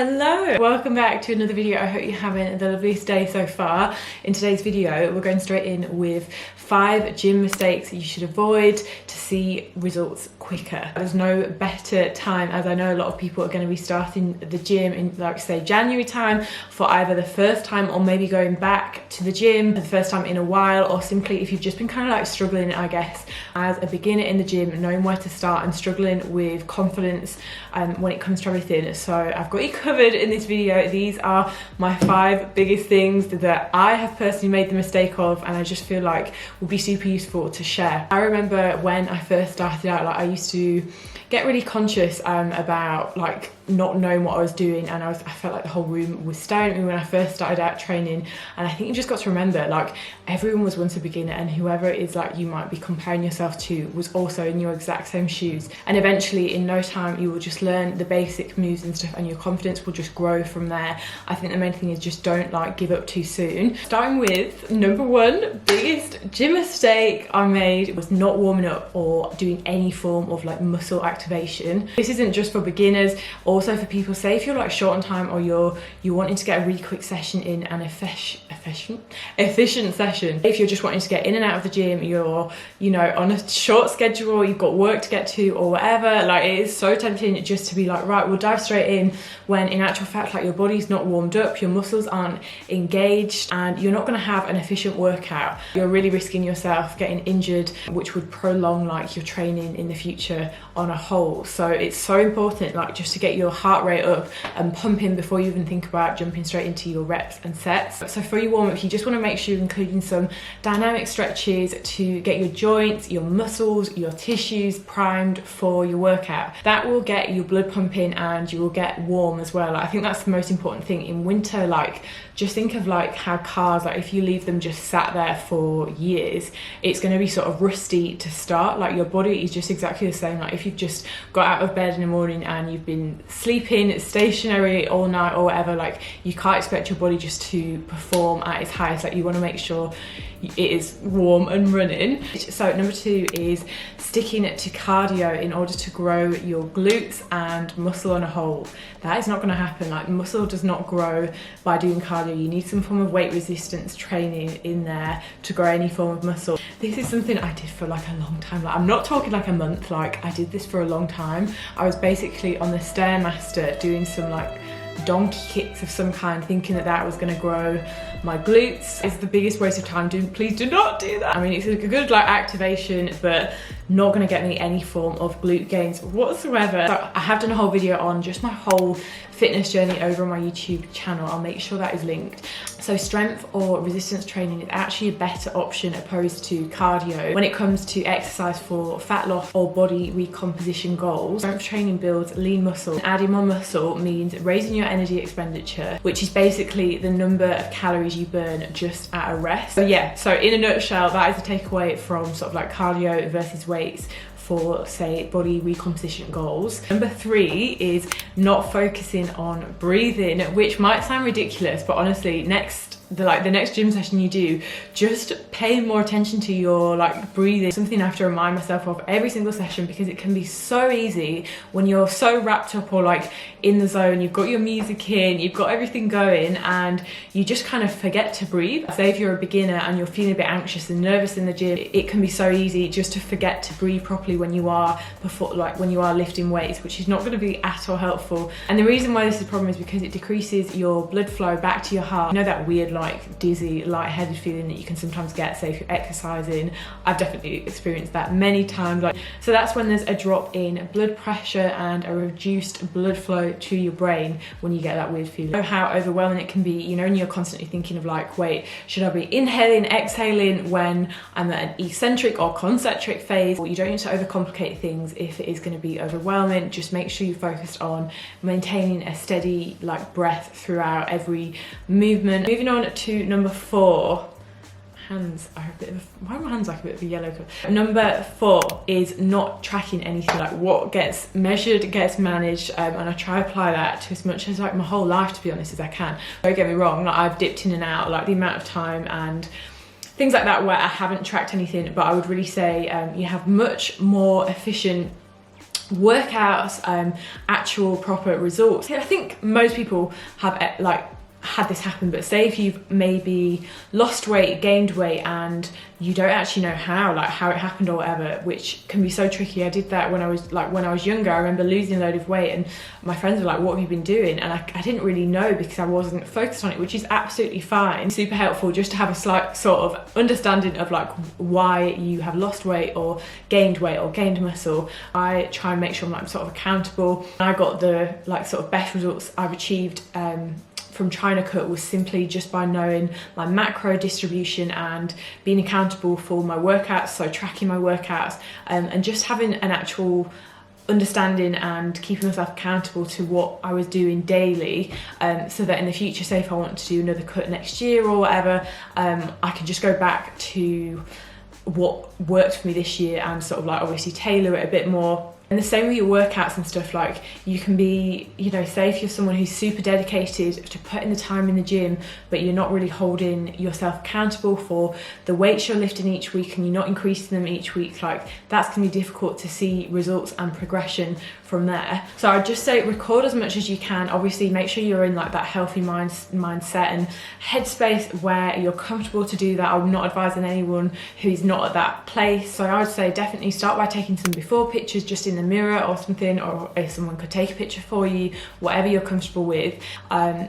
Hello, welcome back to another video. I hope you're having the loveliest day so far. In today's video, we're going straight in with 5 gym mistakes you should avoid to see results quicker. There's no better time, as I know a lot of people are going to be starting the gym in, like, say, January time for either the first time or maybe going back to the gym for the first time in a while, or simply if you've just been kind of like struggling, I guess, as a beginner in the gym, knowing where to start and struggling with confidence when it comes to everything. So I've got you covered in this video. These are my 5 biggest things that I have personally made the mistake of, and I just feel like would be super useful to share. I remember when I first started out, like, I used to get really conscious about like not knowing what I was doing, and I felt like the whole room was staring at me when I first started out training. And I think you just got to remember, like, everyone was once a beginner, and whoever it is like you might be comparing yourself to was also in your exact same shoes, and eventually in no time you will just learn the basic moves and stuff, and your confidence will just grow from there. I think the main thing is just don't like give up too soon. Starting with number 1 biggest gym mistake I made was not warming up or doing any form of like muscle activation. This isn't just for beginners, also for people, say if you're like short on time or you're wanting to get a really quick session in, an efficient session. If you're just wanting to get in and out of the gym, you're, you know, on a short schedule, you've got work to get to or whatever, like, it is so tempting just to be like, right, we'll dive straight in, when in actual fact, like, your body's not warmed up, your muscles aren't engaged, and you're not going to have an efficient workout. You're really risking yourself getting injured, which would prolong like your training in the future on a whole. So it's so important, like, just to get your heart rate up and pumping before you even think about jumping straight into your reps and sets. So for your warm-up, you just want to make sure you're including some dynamic stretches to get your joints, your muscles, your tissues primed for your workout. That will get your blood pumping and you will get warm as well. Like, I think that's the most important thing in winter. Like, just think of like how cars, like, if you leave them just sat there for years, it's going to be sort of rusty to start. Like, your body is just exactly the same. Like, if you've just got out of bed in the morning and you've been sleeping stationary all night or whatever, like, you can't expect your body just to perform at its highest. Like, you want to make sure it is warm and running. So number 2 is sticking to cardio in order to grow your glutes and muscle on a whole. That is not going to happen. Like, muscle does not grow by doing cardio. You need some form of weight resistance training in there to grow any form of muscle. This is something I did for like a long time. Like, I'm not talking like a month, like, I did this for a long time. I was basically on the Stairmaster doing some like donkey kicks of some kind, thinking that that was going to grow my glutes. It's the biggest waste of time. Please do not do that. I mean, it's a good like activation, but not going to get me any form of glute gains whatsoever. So I have done a whole video on just my whole fitness journey over on my YouTube channel. I'll make sure that is linked. So strength or resistance training is actually a better option opposed to cardio when it comes to exercise for fat loss or body recomposition goals. Strength training builds lean muscle. Adding more muscle means raising your energy expenditure, which is basically the number of calories you burn just at a rest. So yeah, so in a nutshell, that is the takeaway from sort of like cardio versus weights for, say, body recomposition goals. Number 3 is not focusing on breathing, which might sound ridiculous, but honestly, the next gym session you do, just pay more attention to your like breathing. Something I have to remind myself of every single session, because it can be so easy when you're so wrapped up or like in the zone, you've got your music in, you've got everything going, and you just kind of forget to breathe. Say if you're a beginner and you're feeling a bit anxious and nervous in the gym, it can be so easy just to forget to breathe properly when you are lifting weights, which is not going to be at all helpful. And the reason why this is a problem is because it decreases your blood flow back to your heart. You know that weird like dizzy, lightheaded feeling that you can sometimes get, say if you're exercising. I've definitely experienced that many times. So that's when there's a drop in blood pressure and a reduced blood flow to your brain when you get that weird feeling. You know how overwhelming it can be, you know, and you're constantly thinking of like, wait, should I be inhaling, exhaling when I'm at an eccentric or concentric phase? Well, you don't need to overcomplicate things if it is going to be overwhelming. Just make sure you're focused on maintaining a steady like breath throughout every movement. Moving on to number 4. Hands are a bit of why are my hands like a bit of a yellow colour? Number 4 is not tracking anything. Like, what gets measured gets managed, and I try to apply that to as much as like my whole life, to be honest, as I can. Don't get me wrong, like, I've dipped in and out, like the amount of time and things like that where I haven't tracked anything, but I would really say you have much more efficient workouts, actual proper results. I think most people have like had this happen, but say if you've maybe lost weight, gained weight, and you don't actually know how it happened or whatever, which can be so tricky. I did that when I was younger. I remember losing a load of weight and my friends were like, what have you been doing? And I didn't really know because I wasn't focused on it, which is absolutely fine. Super helpful just to have a slight sort of understanding of like why you have lost weight or gained muscle. I try and make sure I'm sort of accountable. I got the like sort of best results I've achieved from trying to cut was simply just by knowing my macro distribution and being accountable for my workouts, so tracking my workouts, and just having an actual understanding and keeping myself accountable to what I was doing daily, so that in the future, say if I want to do another cut next year or whatever, I can just go back to what worked for me this year and sort of like obviously tailor it a bit more. And the same with your workouts and stuff, like you can be, you know, say if you're someone who's super dedicated to putting the time in the gym, but you're not really holding yourself accountable for the weights you're lifting each week and you're not increasing them each week, like that's going to be difficult to see results and progression from there. So I'd just say record as much as you can. Obviously make sure you're in like that healthy mindset and headspace where you're comfortable to do that. I'm not advising anyone who's not at that place. So I would say definitely start by taking some before pictures just in the mirror or something, or if someone could take a picture for you, whatever you're comfortable with.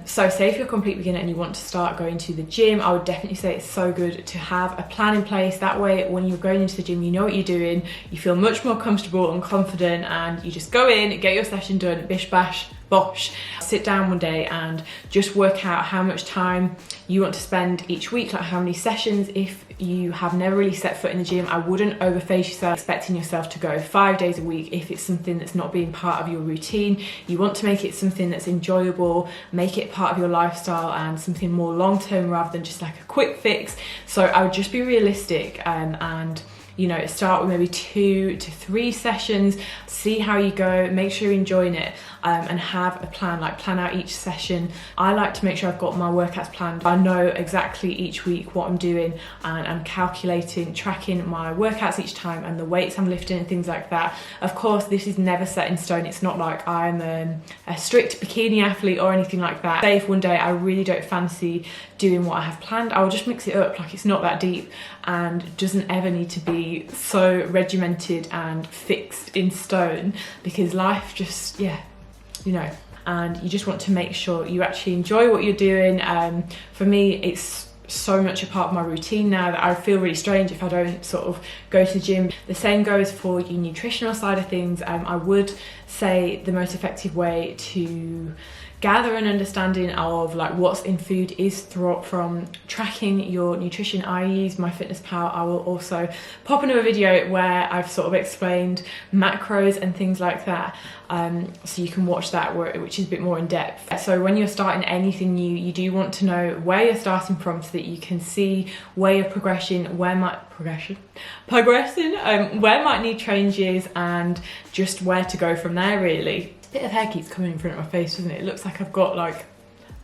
So say if you're a complete beginner and you want to start going to the gym, I would definitely say it's so good to have a plan in place. That way when you're going into the gym, you know what you're doing, you feel much more comfortable and confident, and you just go in, get your session done, bish bash bosh. Sit down one day and just work out how much time you want to spend each week, like how many sessions. If you have never really set foot in the gym, I wouldn't overface yourself expecting yourself to go 5 days a week if it's something that's not being part of your routine. You want to make it something that's enjoyable, make it part of your lifestyle and something more long-term rather than just like a quick fix. So I would just be realistic, and you know, start with maybe 2 to 3 sessions, see how you go, make sure you're enjoying it, and have a plan, like plan out each session. I like to make sure I've got my workouts planned. I know exactly each week what I'm doing, and I'm calculating, tracking my workouts each time and the weights I'm lifting and things like that. Of course, this is never set in stone. It's not like I'm a strict bikini athlete or anything like that. Say if one day I really don't fancy doing what I have planned, I'll just mix it up. Like it's not that deep and doesn't ever need to be so regimented and fixed in stone, because life just, yeah, you know, and you just want to make sure you actually enjoy what you're doing. For me, it's so much a part of my routine now that I feel really strange if I don't sort of go to the gym. The same goes for your nutritional side of things. I would say the most effective way to gather an understanding of like what's in food is from tracking your nutrition. I use MyFitnessPal. I will also pop into a video where I've sort of explained macros and things like that, so you can watch that, which is a bit more in depth. So when you're starting anything new, you do want to know where you're starting from so that you can see where you're progressing, where might need changes, and just where to go from there really. Bit of hair keeps coming in front of my face, doesn't it? It looks like I've got like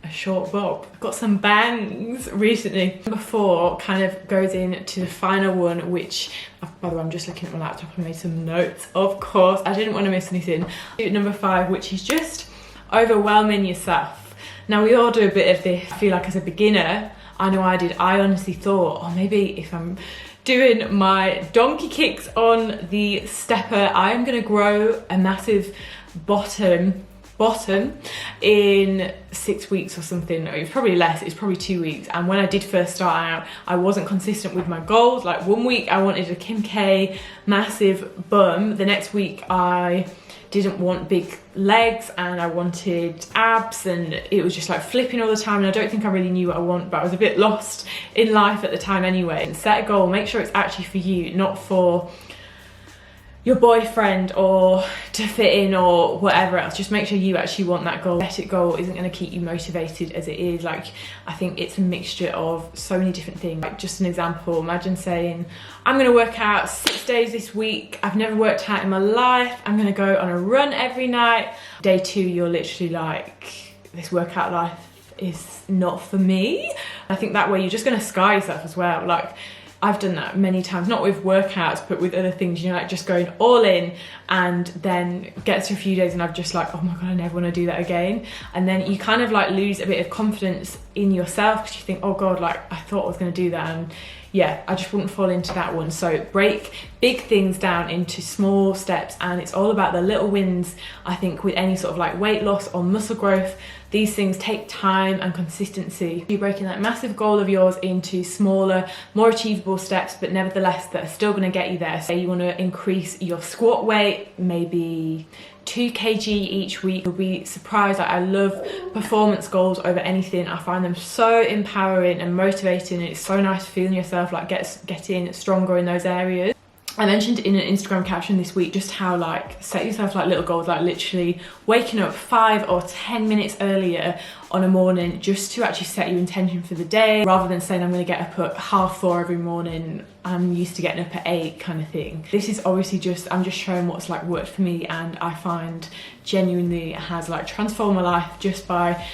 a short bob. I've got some bangs recently. Number 4 kind of goes into the final one, which, by the way, I'm just looking at my laptop and made some notes, of course. I didn't want to miss anything. Number 5, which is just overwhelming yourself. Now, we all do a bit of this. I feel like as a beginner, I know I did. I honestly thought, oh, maybe if I'm doing my donkey kicks on the stepper, I am going to grow a massive bottom in 6 weeks or something. It was probably less, it's probably 2 weeks. And when I did first start out, I wasn't consistent with my goals. Like 1 week I wanted a Kim K massive bum, the next week I didn't want big legs and I wanted abs, and it was just like flipping all the time, and I don't think I really knew what I want, but I was a bit lost in life at the time anyway. And set a goal, make sure it's actually for you, not for your boyfriend or to fit in or whatever else. Just make sure you actually want that goal. Aesthetic goal isn't going to keep you motivated as it is. Like, I think it's a mixture of so many different things. Like, just an example, imagine saying, I'm going to work out 6 days this week. I've never worked out in my life. I'm going to go on a run every night. Day 2, you're literally like, this workout life is not for me. I think that way you're just going to scar yourself as well. Like, I've done that many times, not with workouts, but with other things, you know, like just going all in, and then gets to a few days and I've just like, oh my God, I never want to do that again. And then you kind of like lose a bit of confidence in yourself because you think, oh God, like I thought I was going to do that. And yeah, I just wouldn't fall into that one. So break big things down into small steps, and it's all about the little wins. I think with any sort of like weight loss or muscle growth, these things take time and consistency. You're breaking that massive goal of yours into smaller, more achievable steps, but nevertheless that are still going to get you there. So you want to increase your squat weight, maybe 2 kg each week. You'll be surprised. Like, I love performance goals over anything. I find them so empowering and motivating. It's so nice feeling yourself like getting stronger in those areas. I mentioned in an Instagram caption this week just how like set yourself like little goals, like literally waking up 5 or 10 minutes earlier on a morning just to actually set your intention for the day, rather than saying I'm going to get up at 4:30 every morning. I'm used to getting up at 8 kind of thing. This is obviously just, I'm just showing what's like worked for me, and I find genuinely it has like transformed my life just by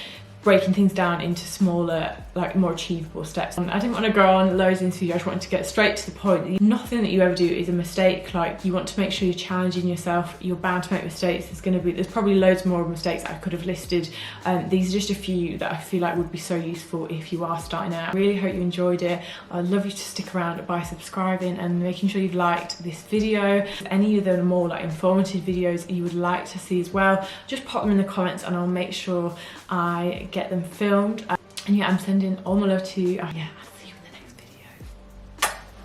breaking things down into smaller, like more achievable steps. I didn't want to go on loads into video, I just wanted to get straight to the point. Nothing that you ever do is a mistake. Like, you want to make sure you're challenging yourself. You're bound to make mistakes. There's probably loads more mistakes I could have listed. These are just a few that I feel like would be so useful if you are starting out. I really hope you enjoyed it. I'd love you to stick around by subscribing and making sure you've liked this video. Any of the more like informative videos you would like to see as well, just pop them in the comments and I'll make sure I get them filmed. And yeah, I'm sending all my love to you. Yeah.